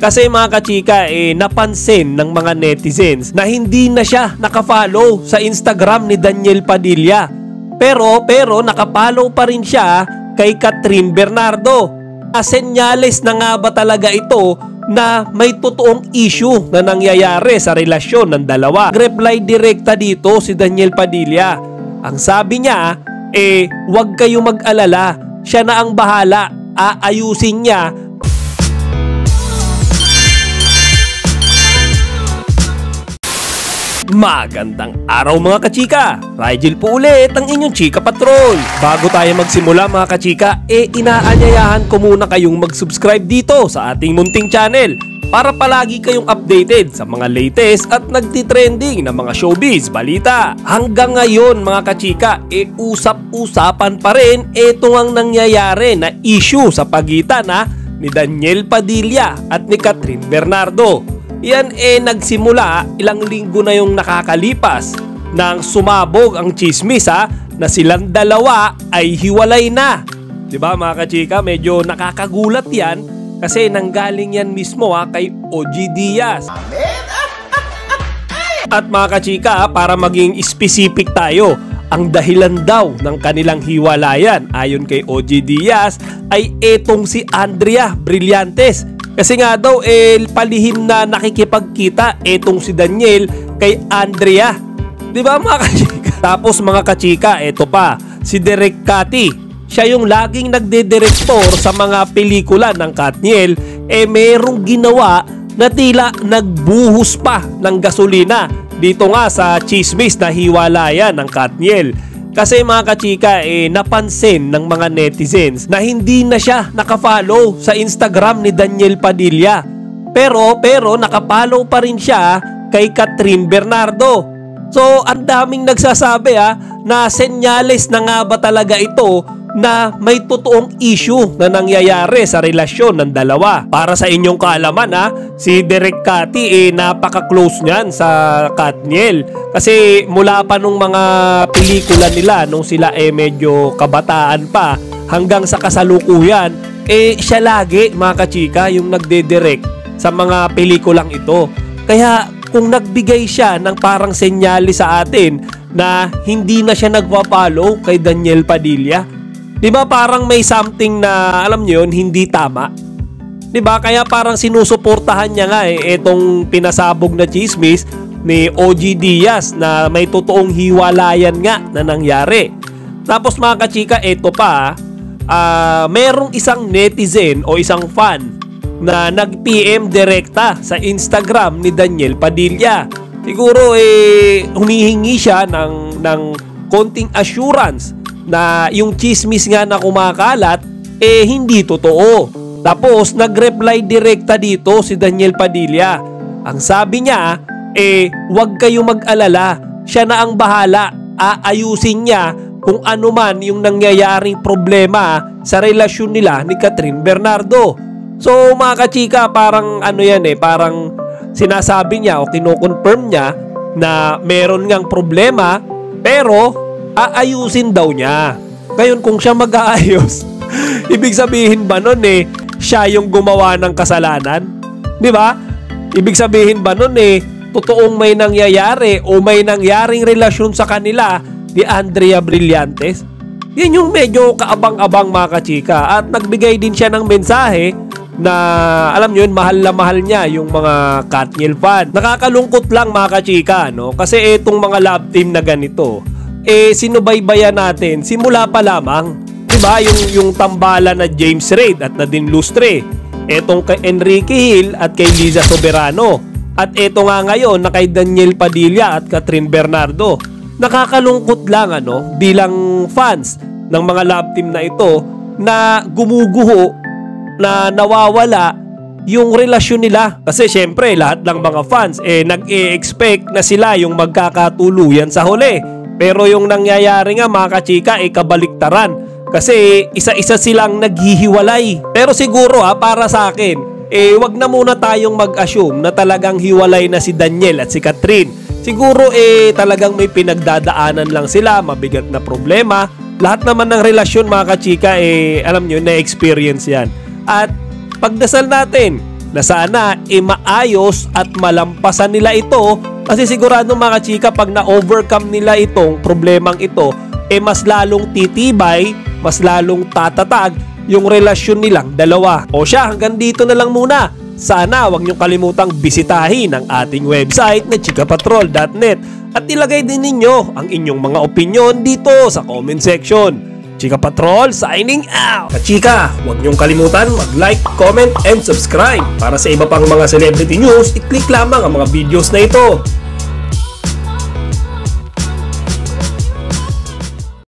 Kasi mga kachika, napansin ng mga netizens na hindi na siya nakafollow sa Instagram ni Daniel Padilla. Pero nakapollow pa rin siya kay Catherine Bernardo. Senyales na nga ba talaga ito na may totoong issue na nangyayari sa relasyon ng dalawa? Reply direkta dito si Daniel Padilla. Ang sabi niya, huwag kayo mag-alala. Siya na ang bahala. Aayusin niya. Magandang araw mga kachika! Rigel po ulit ang inyong Chika Patrol. Bago tayo magsimula mga kachika, inaanyayahan ko muna kayong mag-subscribe dito sa ating munting channel para palagi kayong updated sa mga latest at nagtitrending na mga showbiz balita. Hanggang ngayon mga kachika, usap-usapan pa rin itong ang nangyayari na issue sa pagitan ni Daniel Padilla at ni Catherine Bernardo. Yan nagsimula ilang linggo na yung nakakalipas nang sumabog ang chismis na silang dalawa ay hiwalay na. Diba mga kachika, medyo nakakagulat yan kasi nanggaling yan mismo kay OG Diaz. At mga kachika, para maging specific tayo, ang dahilan daw ng kanilang hiwalayan ayon kay OG Diaz ay etong si Andrea Brillantes. Kasi nga daw palihim na nakikipagkita etong si Daniel kay Andrea. Diba mga kachika? Tapos mga kachika, eto pa, si Derek Cathy. Siya yung laging nagde-director sa mga pelikula ng Katniel. Merong ginawa na tila nagbuhos pa ng gasolina dito nga sa chismis na hiwalayan ng Katniel. Kasi mga kachika, napansin ng mga netizens na hindi na siya nakafollow sa Instagram ni Daniel Padilla. Pero nakafollow pa rin siya kay Catherine Bernardo. So ang daming nagsasabi na senyales na nga ba talaga ito na may totoong issue na nangyayari sa relasyon ng dalawa. Para sa inyong kaalaman si Derek Cathy napaka-close niyan sa Katniel. Kasi mula pa nung mga pelikula nila nung sila medyo kabataan pa hanggang sa kasalukuyan, siya lagi mga kachika yung nagde-direct sa mga pelikulang ito. Kaya kung nagbigay siya ng parang senyales sa atin na hindi na siya nagpa-follow kay Daniel Padilla, diba parang may something na alam nyo yun, hindi tama? Diba? Kaya parang sinusuportahan niya nga itong pinasabog na chismis ni OG Diaz na may totoong hiwalayan nga na nangyari. Tapos mga kachika, eto pa, merong isang netizen o isang fan na nag-PM direkta sa Instagram ni Daniel Padilla. Siguro humihingi siya ng konting assurance na yung chismis nga na kumakalat hindi totoo. Tapos nag-reply direkta dito si Daniel Padilla. Ang sabi niya huwag kayo mag-alala, siya na ang bahala. Aayusin niya kung ano man yung nangyayaring problema sa relasyon nila ni Catherine Bernardo. So mga kachika, parang parang sinasabi niya o kino-confirm niya na meron ngang problema pero aayusin daw niya. Ngayon kung siya mag-aayos, ibig sabihin ba nun siya yung gumawa ng kasalanan? Di ba? Ibig sabihin ba nun totoong may nangyayari o may nangyaring relasyon sa kanila ni Andrea Brillantes? Yan yung medyo kaabang-abang mga kachika. At nagbigay din siya ng mensahe na alam nyo yun, mahal na mahal niya yung mga Katniel fan. Nakakalungkot lang mga kachika, no? Kasi itong mga love team na ganito sinubaybayan natin simula pa lamang. Diba? Yung tambalan na James Reid at Nadine Lustre, etong kay Enrique Hill at kay Liza Soberano, at eto nga ngayon na kay Daniel Padilla at Catherine Bernardo. Nakakalungkot lang bilang fans ng mga love team na ito na gumuguho na nawawala yung relasyon nila. Kasi syempre lahat ng mga fans nag-e-expect na sila yung magkakatuluyan sa huli. Pero yung nangyayari nga mga kachika kabaliktaran. Kasi isa-isa silang naghihiwalay. Pero siguro para sa akin, wag na muna tayong mag-assume na talagang hiwalay na si Daniel at si Catherine. Siguro talagang may pinagdadaanan lang sila, mabigat na problema. Lahat naman ng relasyon mga kachika alam nyo, na-experience yan. At pagdasal natin na sana maayos at malampasan nila ito, kasi sigurado mga chika pag na-overcome nila itong problemang ito, mas lalong titibay, mas lalong tatatag yung relasyon nilang dalawa. O siya, hanggang dito na lang muna. Sana wag niyong kalimutang bisitahin ang ating website na chikapatrol.net at ilagay din ninyo ang inyong mga opinion dito sa comment section. Chika Patrol signing out! Kachika, huwag niyong kalimutan mag-like, comment, and subscribe. Para sa iba pang mga celebrity news, i-click lamang ang mga videos na ito.